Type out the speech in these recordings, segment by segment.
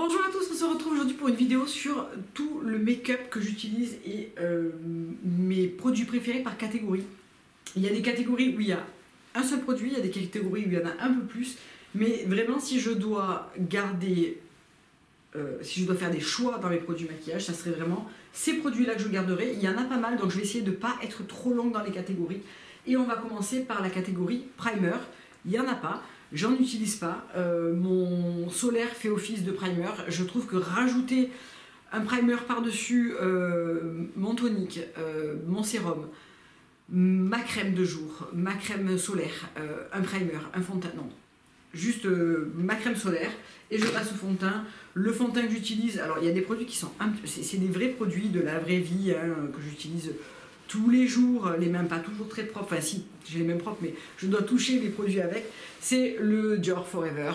Bonjour à tous, on se retrouve aujourd'hui pour une vidéo sur tout le make-up que j'utilise et mes produits préférés par catégorie. Il y a des catégories où il y a un seul produit, il y a des catégories où il y en a un peu plus, mais vraiment si je dois garder, si je dois faire des choix dans mes produits maquillage, ça serait vraiment ces produits-là que je garderai. Il y en a pas mal, donc je vais essayer de ne pas être trop longue dans les catégories. Et on va commencer par la catégorie primer. Il n'y en a pas. J'en utilise pas, mon solaire fait office de primer, je trouve que rajouter un primer par-dessus mon tonique, mon sérum, ma crème de jour, ma crème solaire, un primer, un fond de teint, non, juste ma crème solaire et je passe au fond de teint. Le fond de teint que j'utilise, alors il y a des produits qui sont, c'est des vrais produits de la vraie vie que j'utilise tous les jours, les mains pas toujours très propres, enfin si, j'ai les mains propres, mais je dois toucher les produits avec. C'est le Dior Forever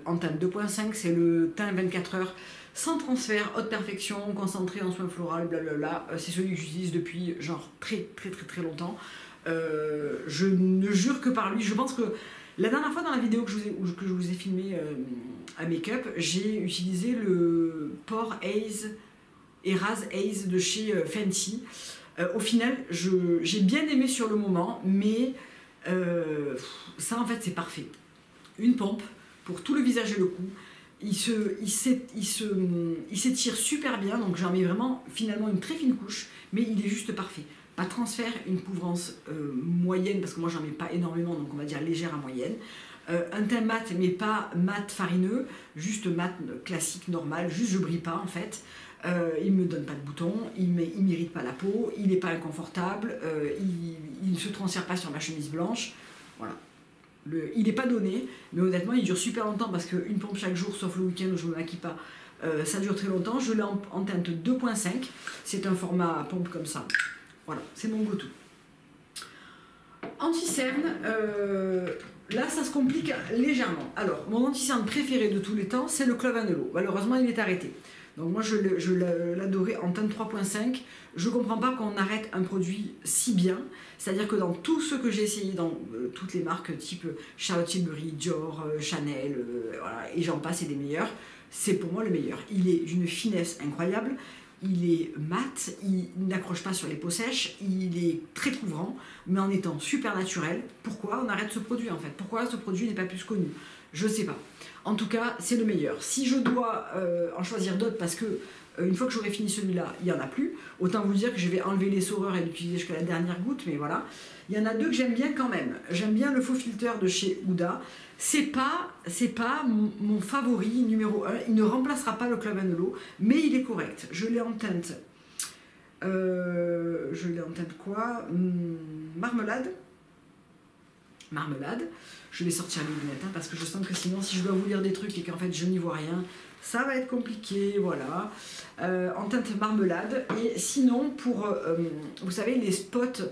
en teinte 2.5, c'est le teint 24 heures, sans transfert, haute perfection, concentré en soins floraux, blablabla. C'est celui que j'utilise depuis genre très longtemps. Je ne jure que par lui. Je pense que la dernière fois dans la vidéo que je vous ai filmé à make-up, j'ai utilisé le Pore Haze Erase Haze de chez Fenty. Au final, j'ai bien aimé sur le moment, mais ça en fait c'est parfait. Une pompe pour tout le visage et le cou. Il s'étire super bien, donc j'en mets vraiment finalement une très fine couche, mais il est juste parfait. Pas de transfert, une couvrance moyenne, parce que moi j'en mets pas énormément, donc on va dire légère à moyenne. Un teint mat, mais pas mat farineux, juste mat classique, normal, juste je brille pas en fait. Il ne me donne pas de boutons, il ne m'irrite pas la peau, il n'est pas inconfortable, il ne se transfère pas sur ma chemise blanche. Voilà. Il n'est pas donné, mais honnêtement il dure super longtemps parce qu'une pompe chaque jour, sauf le week-end où je ne me maquille pas, ça dure très longtemps. Je l'ai en teinte 2.5, c'est un format pompe comme ça. Voilà, c'est mon go-to. Anti-cerne, là ça se complique légèrement. Alors, mon anti-cerne préféré de tous les temps, c'est le Clove and Hollow. Malheureusement, il est arrêté. Donc moi, je l'adorais en teinte 3.5. Je ne comprends pas qu'on arrête un produit si bien. C'est-à-dire que dans tout ce que j'ai essayé, dans toutes les marques type Charlotte Tilbury, Dior, Chanel, voilà, et j'en passe, et des meilleurs, c'est pour moi le meilleur. Il est d'une finesse incroyable. Il est mat, il n'accroche pas sur les peaux sèches, il est très couvrant, mais en étant super naturel. Pourquoi on arrête ce produit en fait? Pourquoi ce produit n'est pas plus connu? Je sais pas. En tout cas, c'est le meilleur. Si je dois en choisir d'autres, parce que une fois que j'aurai fini celui-là, il n'y en a plus, autant vous dire que je vais enlever les saureurs et l'utiliser jusqu'à la dernière goutte, mais voilà. Il y en a deux que j'aime bien quand même. J'aime bien le faux filter de chez Huda. C'est pas mon favori numéro 1. Il ne remplacera pas le Clove and Hollow, mais il est correct. Je l'ai en teinte. Quoi? Marmelade. Marmelade. Je vais sortir les lunettes hein, parce que je sens que sinon, si je dois vous lire des trucs et qu'en fait je n'y vois rien, ça va être compliqué. Voilà. En teinte marmelade. Et sinon, pour, vous savez, les spots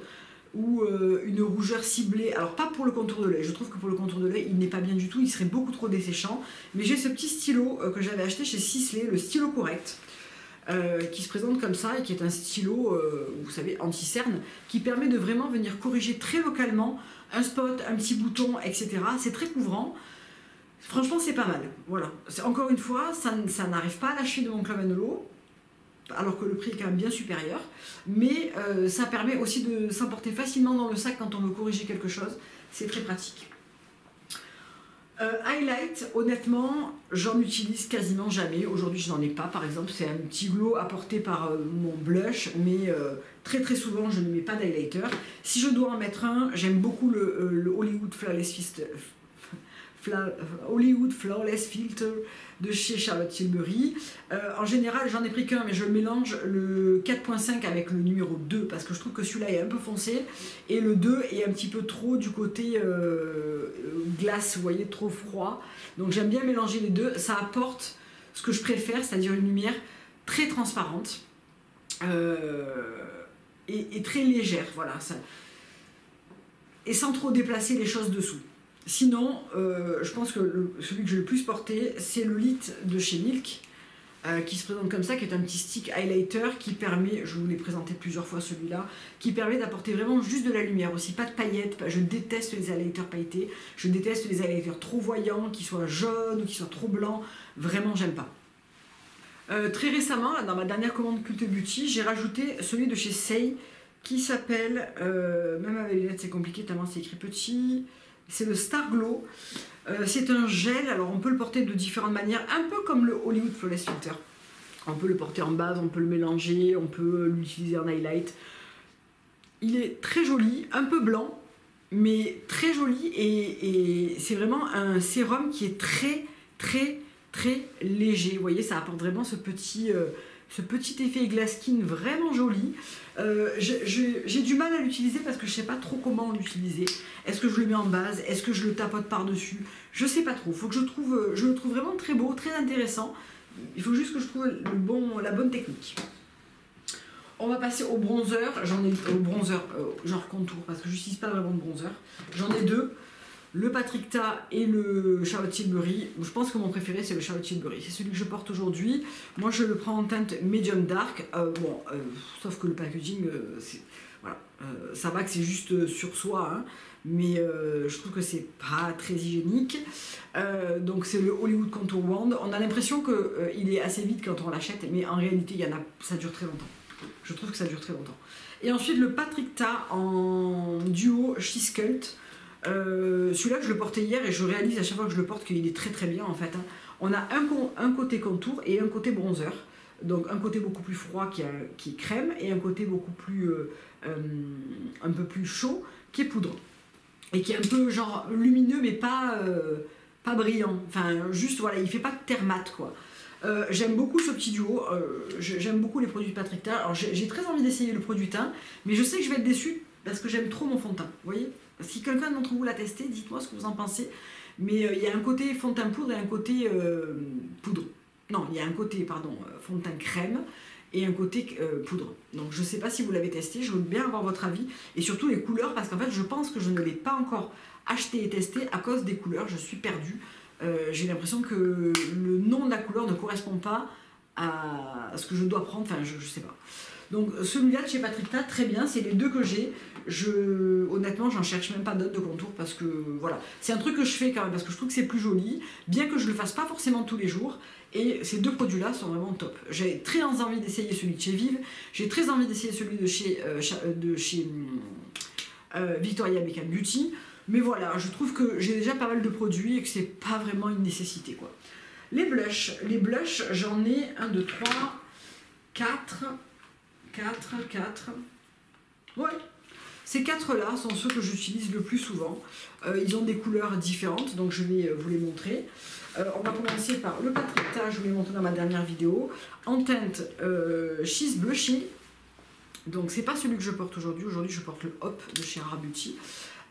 ou une rougeur ciblée, alors pas pour le contour de l'œil, je trouve que pour le contour de l'œil il n'est pas bien du tout, il serait beaucoup trop desséchant, mais j'ai ce petit stylo que j'avais acheté chez Sisley, le stylo correct, qui se présente comme ça et qui est un stylo, vous savez, anti-cerne, qui permet de vraiment venir corriger très localement un spot, un petit bouton, etc. C'est très couvrant, franchement c'est pas mal, voilà. Encore une fois, ça n'arrive pas à lâcher de mon Clove and Hollow, alors que le prix est quand même bien supérieur, mais ça permet aussi de s'emporter facilement dans le sac quand on veut corriger quelque chose, c'est très pratique. Highlight, honnêtement, j'en utilise quasiment jamais, aujourd'hui je n'en ai pas par exemple, c'est un petit glow apporté par mon blush, mais très souvent je ne mets pas d'highlighter. Si je dois en mettre un, j'aime beaucoup le Hollywood Flawless Filter de chez Charlotte Tilbury. En général, j'en ai pris qu'un, mais je mélange le 4.5 avec le numéro 2 parce que je trouve que celui-là est un peu foncé et le 2 est un petit peu trop du côté glace, vous voyez, trop froid. Donc j'aime bien mélanger les deux. Ça apporte ce que je préfère, c'est-à-dire une lumière très transparente et très légère, voilà. Ça, et sans trop déplacer les choses dessous. Sinon, je pense que celui que j'ai le plus porté, c'est le Lit de chez Milk, qui se présente comme ça, qui est un petit stick highlighter qui permet, je vous l'ai présenté plusieurs fois celui-là, qui permet d'apporter vraiment juste de la lumière aussi, pas de paillettes. Je déteste les highlighters pailletés, je déteste les highlighters trop voyants, qui soient jaunes ou qui soient trop blancs, vraiment j'aime pas. Très récemment, là, dans ma dernière commande Cult Beauty, j'ai rajouté celui de chez Say qui s'appelle, même avec les lettres c'est compliqué tellement c'est écrit petit, c'est le Star Glow. C'est un gel, alors on peut le porter de différentes manières, un peu comme le Hollywood Flawless Filter. On peut le porter en base, on peut le mélanger, on peut l'utiliser en highlight. Il est très joli, un peu blanc, mais très joli et c'est vraiment un sérum qui est très léger. Vous voyez, ça apporte vraiment ce petit effet glass skin vraiment joli. J'ai du mal à l'utiliser parce que je sais pas trop comment l'utiliser. Est-ce que je le mets en base? Est-ce que je le tapote par-dessus? Je sais pas trop. Faut que je le trouve vraiment très beau, très intéressant. Il faut juste que je trouve la bonne technique. On va passer au bronzer. J'en ai au bronzer genre contour parce que je n'utilise pas vraiment de bronzer. J'en ai deux. Le Patrickta et le Charlotte Tilbury. Je pense que mon préféré c'est le Charlotte Tilbury. C'est celui que je porte aujourd'hui. Moi je le prends en teinte medium dark. Sauf que le packaging, voilà, ça va que c'est juste sur soi. Hein, mais je trouve que c'est pas très hygiénique. Donc c'est le Hollywood Contour Wand. On a l'impression qu'il est assez vite quand on l'achète. Mais en réalité ça dure très longtemps. Je trouve que ça dure très longtemps. Et ensuite le Patrickta en duo She's Cult. Celui-là je le portais hier et je réalise à chaque fois que je le porte qu'il est très bien en fait. Hein. On a un côté contour et un côté bronzer. Donc un côté beaucoup plus froid qui est crème et un côté beaucoup plus un peu plus chaud qui est poudre. Et qui est un peu genre lumineux mais pas brillant. Enfin juste voilà, il fait pas de terre mat quoi. J'aime beaucoup ce petit duo, j'aime beaucoup les produits de Patrickta. Alors j'ai très envie d'essayer le produit teint, mais je sais que je vais être déçue parce que j'aime trop mon fond de teint. Vous voyez, si quelqu'un d'entre vous l'a testé, dites-moi ce que vous en pensez. Mais il y a un côté fond de teint poudre et un côté poudre. Non, il y a un côté, pardon, fond de teint crème et un côté poudre. Donc je ne sais pas si vous l'avez testé, je veux bien avoir votre avis. Et surtout les couleurs, parce qu'en fait je pense que je ne l'ai pas encore acheté et testé à cause des couleurs, je suis perdue. J'ai l'impression que le nom de la couleur ne correspond pas à ce que je dois prendre, enfin je sais pas. Donc celui-là de chez Patrickta, très bien, c'est les deux que j'ai. Honnêtement, j'en cherche même pas d'autres de contour parce que voilà, c'est un truc que je fais quand même parce que je trouve que c'est plus joli, bien que je le fasse pas forcément tous les jours. Et ces deux produits-là sont vraiment top. J'ai très envie d'essayer celui de chez Vive, j'ai très envie d'essayer celui de chez Victoria Beckham Beauty. Mais voilà, je trouve que j'ai déjà pas mal de produits et que c'est pas vraiment une nécessité quoi. Les blushs, j'en ai 1, 2, 3, 4. Ouais, ces 4-là sont ceux que j'utilise le plus souvent. Ils ont des couleurs différentes, donc je vais vous les montrer. On va commencer par le Patrickta, je vous l'ai montré dans ma dernière vidéo. En teinte She's Blushing. Donc c'est pas celui que je porte aujourd'hui. Aujourd'hui je porte le Hop de chez Rare Beauty.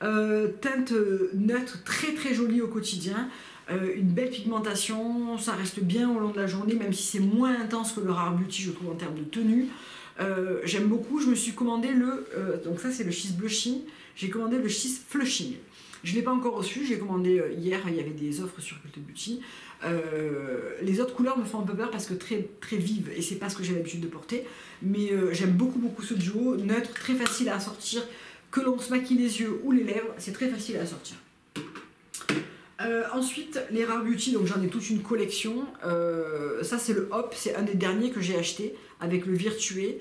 Teinte neutre, très jolie au quotidien. Une belle pigmentation, ça reste bien au long de la journée, même si c'est moins intense que le Rare Beauty, je trouve, en termes de tenue. J'aime beaucoup, je me suis commandé donc ça c'est le She's Blushing, j'ai commandé le She's Flushing. Je ne l'ai pas encore reçu, j'ai commandé hier, il y avait des offres sur Cult Beauty. Les autres couleurs me font un peu peur parce que très vives et c'est pas ce que j'ai l'habitude de porter. Mais j'aime beaucoup ce duo, neutre, très facile à assortir, que l'on se maquille les yeux ou les lèvres, c'est très facile à assortir. Ensuite, les Rare Beauty, donc j'en ai toute une collection. Ça c'est le Hop, c'est un des derniers que j'ai acheté avec le Virtué.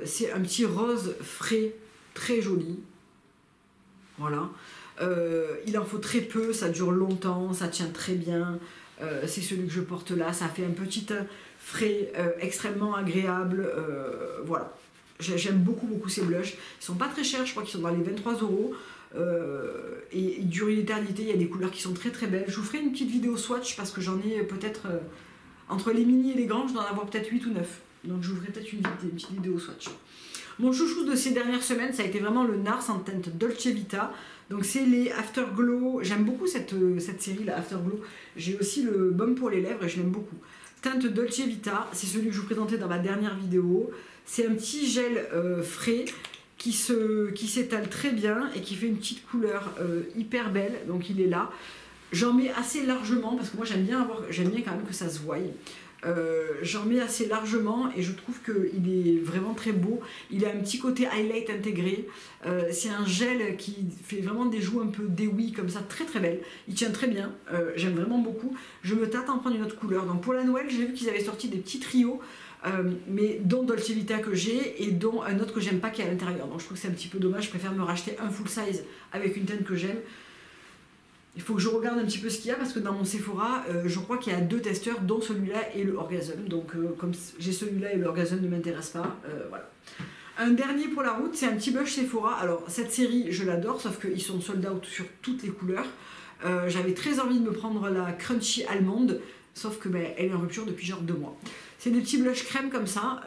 C'est un petit rose frais, très joli. Voilà. Il en faut très peu, ça dure longtemps, ça tient très bien. C'est celui que je porte là, ça fait un petit teint frais, extrêmement agréable. Voilà. J'aime beaucoup ces blushs. Ils sont pas très chers, je crois qu'ils sont dans les 23 €. Et ils durent une éternité, il y a des couleurs qui sont très belles. Je vous ferai une petite vidéo swatch parce que j'en ai peut-être entre les mini et les grands, je dois en avoir peut-être 8 ou 9. Donc je vous ferai peut-être une petite vidéo swatch. Mon chouchou de ces dernières semaines, ça a été vraiment le NARS en teinte Dolce Vita. Donc c'est les Afterglow. J'aime beaucoup cette série, la Afterglow. J'ai aussi le baume pour les lèvres et je l'aime beaucoup. Teinte Dolce Vita, c'est celui que je vous présentais dans ma dernière vidéo. C'est un petit gel frais qui s'étale très bien et qui fait une petite couleur hyper belle. Donc il est là. J'en mets assez largement parce que moi j'aime bien quand même que ça se voie. J'en mets assez largement et je trouve qu'il est vraiment très beau. Il a un petit côté highlight intégré. C'est un gel qui fait vraiment des joues un peu dewy comme ça, très très belle. Il tient très bien, j'aime vraiment beaucoup. Je me tâte à en prendre une autre couleur. Donc pour la Noël, j'ai vu qu'ils avaient sorti des petits trios, mais dont Dolce Vita que j'ai et dont un autre que j'aime pas qui est à l'intérieur. Donc je trouve que c'est un petit peu dommage, je préfère me racheter un full size avec une teinte que j'aime. Il faut que je regarde un petit peu ce qu'il y a parce que dans mon Sephora, je crois qu'il y a 2 testeurs, dont celui-là et le Orgasm. Donc comme j'ai celui-là et le Orgasm ne m'intéresse pas, voilà. Un dernier pour la route, c'est un petit blush Sephora. Alors cette série, je l'adore, sauf qu'ils sont sold out sur toutes les couleurs. J'avais très envie de me prendre la Crunchy Almond, sauf que elle est en rupture depuis genre 2 mois. C'est des petits blushs crème comme ça,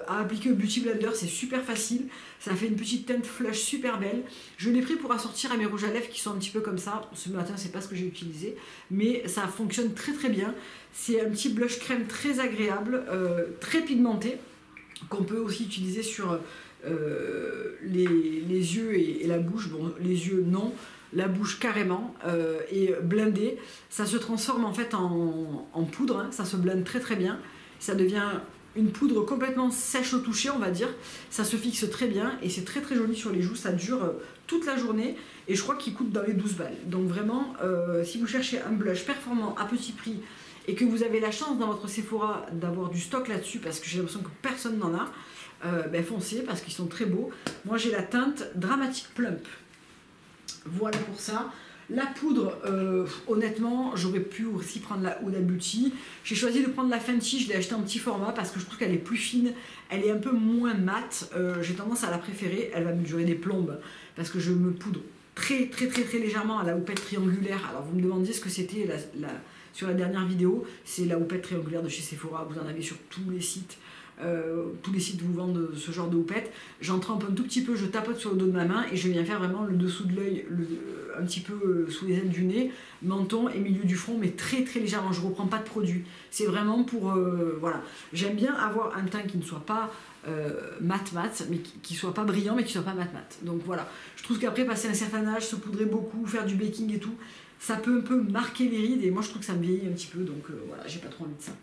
à appliquer au Beauty Blender, c'est super facile. Ça fait une petite teinte flush super belle. Je l'ai pris pour assortir à mes rouges à lèvres qui sont un petit peu comme ça. Ce matin, c'est pas ce que j'ai utilisé, mais ça fonctionne très très bien. C'est un petit blush crème très agréable, très pigmenté, qu'on peut aussi utiliser sur les yeux et la bouche. Bon, les yeux non, la bouche carrément, et blindé. Ça se transforme en fait en poudre, hein. Ça se blende très très bien. Ça devient une poudre complètement sèche au toucher, on va dire. Ça se fixe très bien et c'est très très joli sur les joues. Ça dure toute la journée et je crois qu'il coûte dans les 12 balles. Donc vraiment, si vous cherchez un blush performant à petit prix et que vous avez la chance dans votre Sephora d'avoir du stock là-dessus, parce que j'ai l'impression que personne n'en a, foncez parce qu'ils sont très beaux. Moi j'ai la teinte Dramatic Plump. Voilà pour ça. La poudre, honnêtement, j'aurais pu aussi prendre la Huda Beauty. J'ai choisi de prendre la Fenty, je l'ai achetée en petit format parce que je trouve qu'elle est plus fine, elle est un peu moins mate. J'ai tendance à la préférer, elle va me durer des plombes parce que je me poudre très légèrement à la houppette triangulaire. Alors vous me demandiez ce que c'était sur la dernière vidéo, c'est la houppette triangulaire de chez Sephora, vous en avez sur tous les sites. Tous les sites vous vendent ce genre de houppette. J'en trempe un tout petit peu, je tapote sur le dos de ma main et je viens faire vraiment le dessous de l'œil, un petit peu sous les ailes du nez, menton et milieu du front, mais très légèrement. Je reprends pas de produit. C'est vraiment pour voilà. J'aime bien avoir un teint qui ne soit pas mat, mais qui soit pas brillant, mais qui soit pas mat. Donc voilà. Je trouve qu'après passer un certain âge, se poudrer beaucoup, faire du baking et tout, ça peut un peu marquer les rides et moi je trouve que ça me vieillit un petit peu. Donc voilà, j'ai pas trop envie de ça.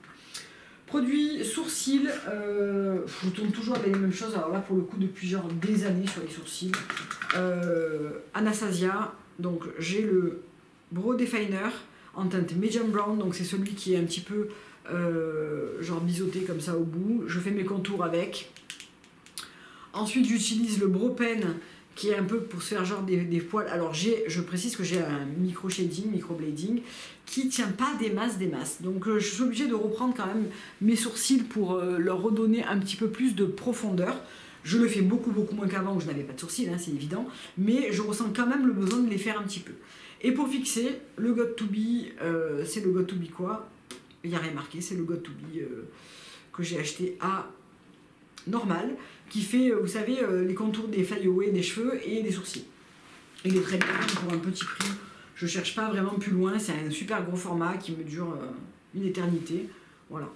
Produits sourcils, je tourne toujours avec les mêmes choses, alors là pour le coup depuis genre des années sur les sourcils. Anastasia, donc j'ai le Brow Definer en teinte Medium Brown, donc c'est celui qui est un petit peu genre biseauté comme ça au bout. Je fais mes contours avec. Ensuite j'utilise le Brow Pen qui est un peu pour se faire genre des poils. Alors je précise que j'ai un micro shading, micro blading qui tient pas des masses. Donc je suis obligée de reprendre quand même mes sourcils pour leur redonner un petit peu plus de profondeur. Je le fais beaucoup moins qu'avant où je n'avais pas de sourcils, hein, c'est évident, mais je ressens quand même le besoin de les faire un petit peu. Et pour fixer, le Got2b, c'est le Got2b quoi? Il n'y a rien marqué, c'est le Got2b que j'ai acheté à normal, qui fait, vous savez, les contours des flyaway, des cheveux et des sourcils. Il est très bien pour un petit prix. Je cherche pas vraiment plus loin, c'est un super gros format qui me dure une éternité. Voilà,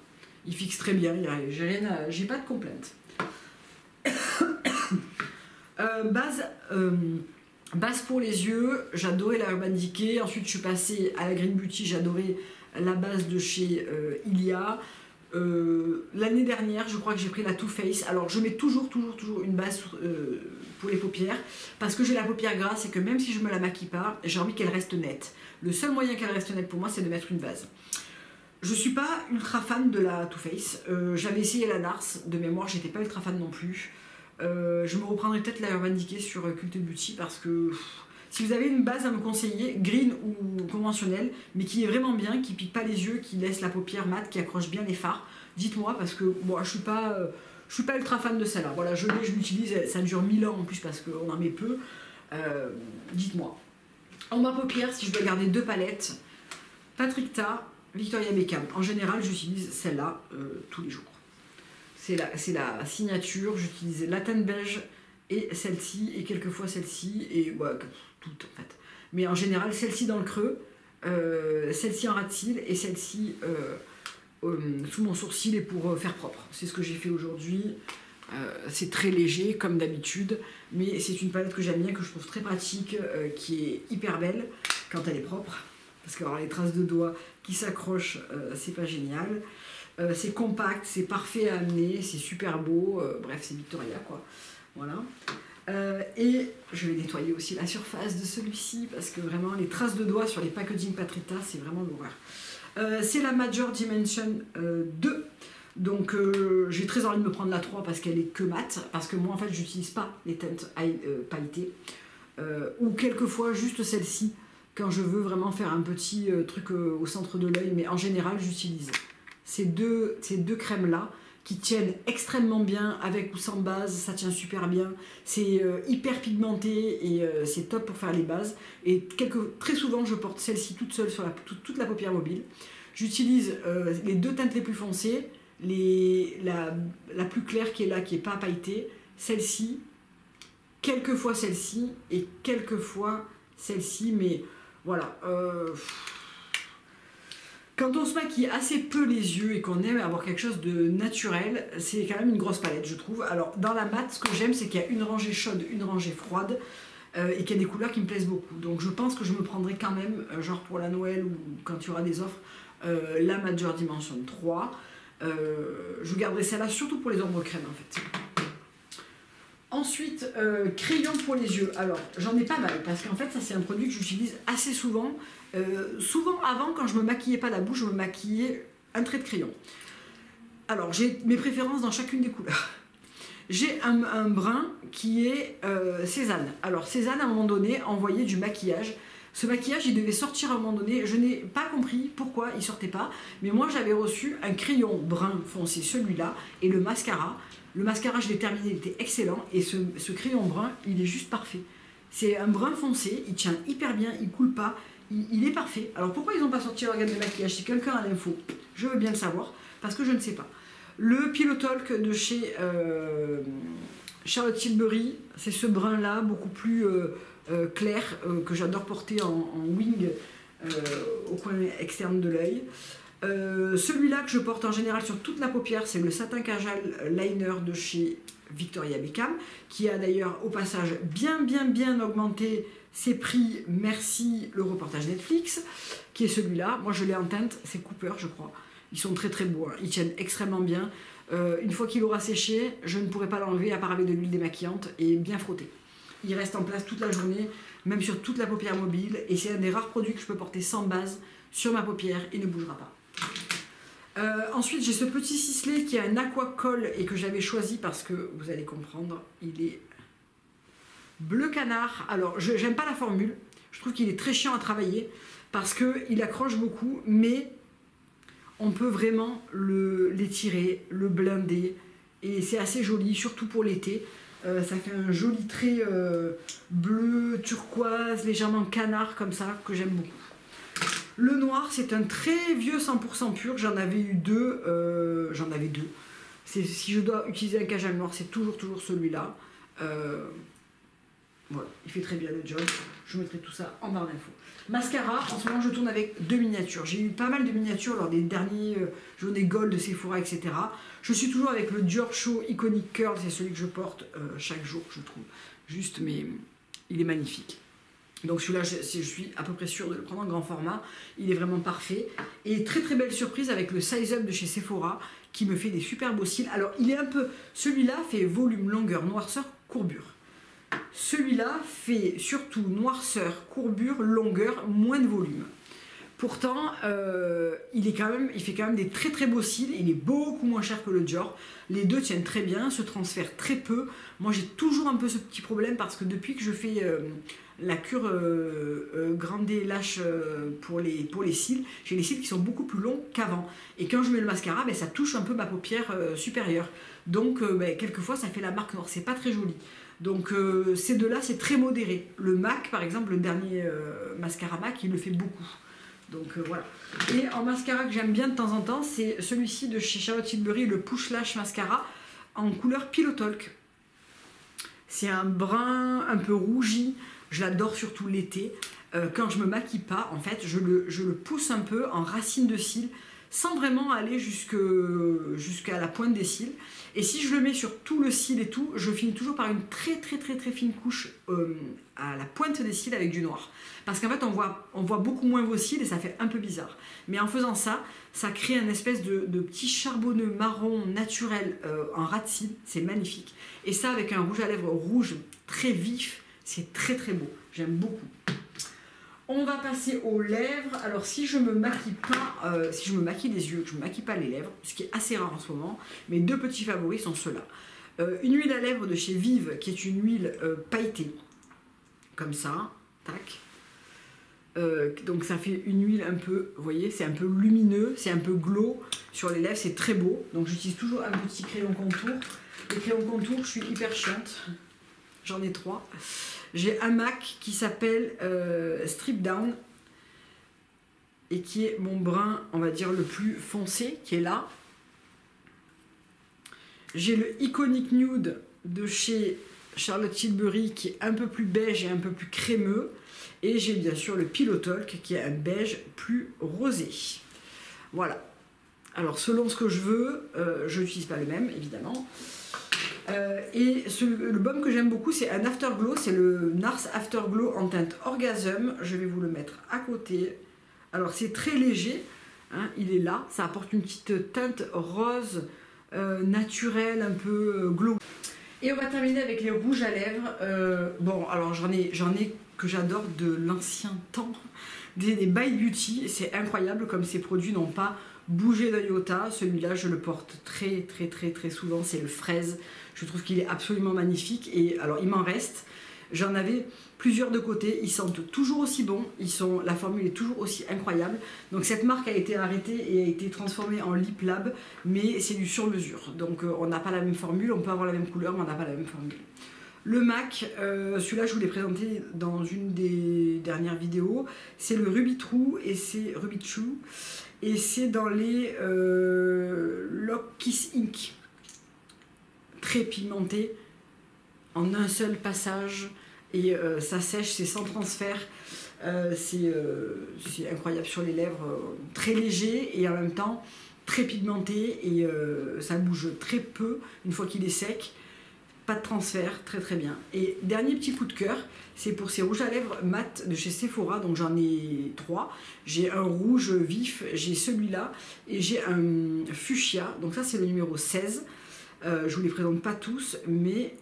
il fixe très bien, j'ai pas de complainte. Base pour les yeux, j'adorais la Urban Decay. Ensuite je suis passée à la Green Beauty, j'adorais la base de chez Ilia. L'année dernière je crois que j'ai pris la Too Faced. Alors je mets toujours une base pour les paupières parce que j'ai la paupière grasse et que même si je me la maquille pas, j'ai envie qu'elle reste nette. Le seul moyen qu'elle reste nette pour moi c'est de mettre une base. Je suis pas ultra fan de la Too Faced. J'avais essayé la Nars, de mémoire j'étais pas ultra fan non plus. Je me reprendrai peut-être la Urban Decay sur Cult Beauty parce que si vous avez une base à me conseiller, green ou conventionnelle, mais qui est vraiment bien, qui pique pas les yeux, qui laisse la paupière mate, qui accroche bien les fards, dites-moi parce que moi je suis pas ultra fan de celle-là. Voilà, je l'utilise, ça dure 1000 ans en plus parce qu'on en met peu. Dites-moi. En ma paupière, si je dois garder 2 palettes, Patrick Ta, Victoria Beckham. En général, j'utilise celle-là tous les jours. C'est la signature, j'utilise la teinte beige et celle-ci, et quelquefois celle-ci, et ouais, toutes en fait. Mais en général, celle-ci dans le creux, celle-ci en ras de cils, et celle-ci sous mon sourcil et pour faire propre. C'est ce que j'ai fait aujourd'hui. C'est très léger, comme d'habitude, mais c'est une palette que j'aime bien, que je trouve très pratique, qui est hyper belle quand elle est propre, parce qu'avoir les traces de doigts qui s'accrochent, c'est pas génial. C'est compact, c'est parfait à amener, c'est super beau. Bref, c'est Victoria, quoi. Voilà. Et je vais nettoyer aussi la surface de celui-ci parce que vraiment les traces de doigts sur les packaging Patrita, c'est vraiment l'horreur. C'est la Major Dimension 2. Donc j'ai très envie de me prendre la 3 parce qu'elle est que mat, parce que moi en fait j'utilise pas les teintes pailletées, ou quelquefois juste celle-ci quand je veux vraiment faire un petit truc au centre de l'œil, mais en général j'utilise ces deux crèmes là qui tiennent extrêmement bien avec ou sans base, ça tient super bien, c'est hyper pigmenté et c'est top pour faire les bases. Et très souvent je porte celle-ci toute seule sur toute la paupière mobile. J'utilise les deux teintes les plus foncées, la plus claire qui est là, qui n'est pas pailletée, celle-ci, quelquefois celle-ci et quelquefois celle-ci, mais voilà. Quand on se maquille assez peu les yeux et qu'on aime avoir quelque chose de naturel, c'est quand même une grosse palette, je trouve. Alors, dans la mat, ce que j'aime, c'est qu'il y a une rangée chaude, une rangée froide, et qu'il y a des couleurs qui me plaisent beaucoup. Donc, je pense que je me prendrai quand même, genre pour la Noël ou quand il y aura des offres, la Major Dimension 3. Je garderai celle-là surtout pour les ombres crème, en fait. Ensuite, crayon pour les yeux. Alors, j'en ai pas mal, parce qu'en fait, ça, c'est un produit que j'utilise assez souvent. Souvent avant, quand je me maquillais pas la bouche, je me maquillais un trait de crayon. Alors j'ai mes préférences dans chacune des couleurs. J'ai un brun qui est Cézanne. Alors Cézanne à un moment donné envoyait du maquillage. Ce maquillage il devait sortir à un moment donné. Je n'ai pas compris pourquoi il sortait pas. Mais moi j'avais reçu un crayon brun foncé, celui-là, et le mascara. Le mascara je l'ai terminé, il était excellent. Et ce crayon brun il est juste parfait. C'est un brun foncé, il tient hyper bien, il coule pas. Il est parfait. Alors pourquoi ils n'ont pas sorti leur gamme de maquillage? Si quelqu'un a l'info, je veux bien le savoir, parce que je ne sais pas. Le Pillow Talk de chez Charlotte Tilbury, c'est ce brun là, beaucoup plus clair, que j'adore porter en wing au coin externe de l'œil. Celui-là que je porte en général sur toute la paupière, c'est le Satin Kajal Liner de chez Victoria Beckham, qui a d'ailleurs au passage bien augmenté ses prix, merci le reportage Netflix, qui est celui-là. Moi je l'ai en teinte, c'est Cooper je crois. Ils sont très beaux, hein. Ils tiennent extrêmement bien. Une fois qu'il aura séché, je ne pourrai pas l'enlever à part avec de l'huile démaquillante et bien frotter. Il reste en place toute la journée, même sur toute la paupière mobile, et c'est un des rares produits que je peux porter sans base sur ma paupière et ne bougera pas. Ensuite j'ai ce petit ciselé qui est un aqua coll et que j'avais choisi parce que, vous allez comprendre, il est bleu canard. Alors j'aime pas la formule, je trouve qu'il est très chiant à travailler parce qu'il accroche beaucoup, mais on peut vraiment l'étirer, le blinder, et c'est assez joli, surtout pour l'été. Ça fait un joli trait bleu, turquoise, légèrement canard comme ça, que j'aime beaucoup. Le noir, c'est un très vieux 100% pur, j'en avais eu deux. Si je dois utiliser un Kajal noir, c'est toujours celui-là. Voilà, il fait très bien le job. Je mettrai tout ça en barre d'infos. Mascara, en ce moment je tourne avec 2 miniatures. J'ai eu pas mal de miniatures lors des derniers journées gold de Sephora, etc. Je suis toujours avec le Dior Show Iconic Curl, c'est celui que je porte chaque jour, je trouve. Juste, mais il est magnifique. Donc celui-là, je suis à peu près sûre de le prendre en grand format. Il est vraiment parfait. Et très belle surprise avec le Size Up de chez Sephora, qui me fait des super beaux cils. Alors il est un peu... Celui-là fait volume, longueur, noirceur, courbure. Celui-là fait surtout noirceur, courbure, longueur, moins de volume. Pourtant, il fait quand même des très beaux cils. Il est beaucoup moins cher que le Dior. Les deux tiennent très bien, se transfèrent très peu. Moi, j'ai toujours un peu ce petit problème parce que depuis que je fais la cure Grande Lash pour les cils, j'ai les cils qui sont beaucoup plus longs qu'avant. Et quand je mets le mascara, ça touche un peu ma paupière supérieure. Donc, quelquefois, ça fait la marque noire. C'est pas très joli. Donc ces deux-là, c'est très modéré. Le MAC, par exemple, le dernier mascara MAC, il le fait beaucoup. Donc voilà. Et en mascara que j'aime bien de temps en temps, c'est celui-ci de chez Charlotte Tilbury, le Push Lash Mascara, en couleur Pillow Talk. C'est un brun un peu rougi. Je l'adore surtout l'été. Quand je me maquille pas, en fait, je le pousse un peu en racine de cils. sans vraiment aller jusqu'à la pointe des cils. Et si je le mets sur tout le cil et tout, je finis toujours par une très fine couche à la pointe des cils avec du noir. Parce qu'en fait, on voit beaucoup moins vos cils et ça fait un peu bizarre. Mais en faisant ça, ça crée une espèce de petit charbonneux marron naturel en ras de cils. C'est magnifique. Et ça, avec un rouge à lèvres rouge très vif, c'est très beau. J'aime beaucoup. On va passer aux lèvres. Alors si je me maquille pas, si je me maquille les yeux, que je me maquille pas les lèvres, ce qui est assez rare en ce moment, mes deux petits favoris sont ceux-là. Une huile à lèvres de chez Vive, qui est une huile pailletée, comme ça, tac. Donc ça fait une huile un peu, vous voyez, c'est un peu lumineux, c'est un peu glow sur les lèvres, c'est très beau. Donc j'utilise toujours un petit crayon contour. Les crayons contour, je suis hyper chiante. J'en ai 3. J'ai un MAC qui s'appelle Strip Down et qui est mon brun, on va dire, le plus foncé, qui est là. J'ai le Iconic Nude de chez Charlotte Tilbury qui est un peu plus beige et un peu plus crémeux. Et j'ai bien sûr le Pillow Talk qui est un beige plus rosé. Voilà. Alors selon ce que je veux, je n'utilise pas le même évidemment. Et le baume que j'aime beaucoup, c'est un Afterglow, c'est le Nars Afterglow en teinte Orgasm. Je vais vous le mettre à côté. Alors c'est très léger, hein, il est là, ça apporte une petite teinte rose naturelle, un peu glow. Et on va terminer avec les rouges à lèvres. Bon, alors j'en ai que j'adore de l'ancien temps, des By Beauty. C'est incroyable comme ces produits n'ont pas bougé d'un iota. Celui-là, je le porte très souvent, c'est le fraise. Je trouve qu'il est absolument magnifique. Et alors, il m'en reste. J'en avais plusieurs de côté. Ils sentent toujours aussi bon. La formule est toujours aussi incroyable. Donc, cette marque a été arrêtée et a été transformée en Lip Lab. Mais c'est du sur-mesure. Donc, on n'a pas la même formule. On peut avoir la même couleur, mais on n'a pas la même formule. Le MAC, celui-là, je vous l'ai présenté dans une des dernières vidéos. C'est le Ruby True et c'est Ruby True. Et c'est dans les Lock Kiss Ink. Très pigmenté, en un seul passage. Et ça sèche, c'est sans transfert. C'est incroyable sur les lèvres. Très léger et en même temps très pigmenté. Et ça bouge très peu une fois qu'il est sec. Pas de transfert, très bien. Et dernier petit coup de cœur, c'est pour ces rouges à lèvres mat de chez Sephora, donc j'en ai 3. J'ai un rouge vif, j'ai celui-là, et j'ai un fuchsia, donc ça c'est le numéro 16. Je vous les présente pas tous, mais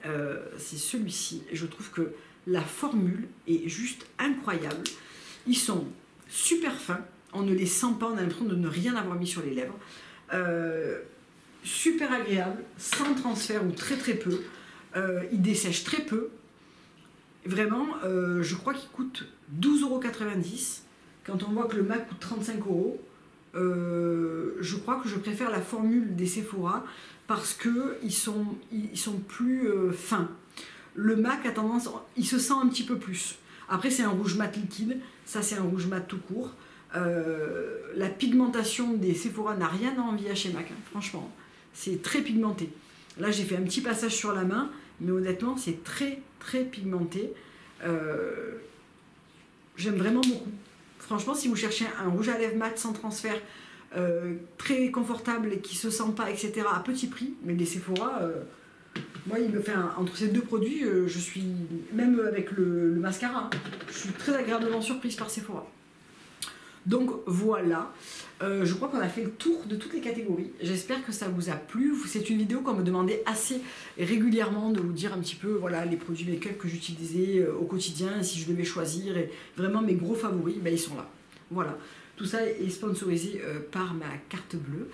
c'est celui-ci. Je trouve que la formule est juste incroyable. Ils sont super fins, on ne les sent pas, on a l'impression de ne rien avoir mis sur les lèvres. Super agréable, sans transfert ou très peu. Il dessèche très peu. Vraiment, je crois qu'il coûte 12,90 €. Quand on voit que le MAC coûte 35 €, je crois que je préfère la formule des Sephora parce qu'ils sont plus fins. Le MAC a tendance, il se sent un petit peu plus. Après, c'est un rouge mat liquide, ça c'est un rouge mat tout court. La pigmentation des Sephora n'a rien à envier à chez MAC, hein, franchement. C'est très pigmenté. Là, j'ai fait un petit passage sur la main, mais honnêtement, c'est très pigmenté. J'aime vraiment beaucoup. Franchement, si vous cherchez un rouge à lèvres mat sans transfert, très confortable et qui se sent pas, etc., à petit prix, mais les Sephora, moi, il me fait entre ces deux produits, je suis, même avec le mascara, hein, je suis très agréablement surprise par Sephora. Donc voilà, je crois qu'on a fait le tour de toutes les catégories. J'espère que ça vous a plu. C'est une vidéo qu'on me demandait assez régulièrement de vous dire un petit peu voilà, les produits make-up que j'utilisais au quotidien et si je devais choisir. Et vraiment mes gros favoris, ben, ils sont là. Voilà. Tout ça est sponsorisé par ma carte bleue.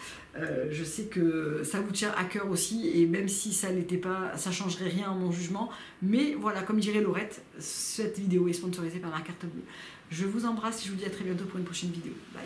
Je sais que ça vous tient à cœur aussi et même si ça l'était pas, ça changerait rien à mon jugement. Mais voilà, comme dirait Laurette, cette vidéo est sponsorisée par ma carte bleue. Je vous embrasse et je vous dis à très bientôt pour une prochaine vidéo. Bye.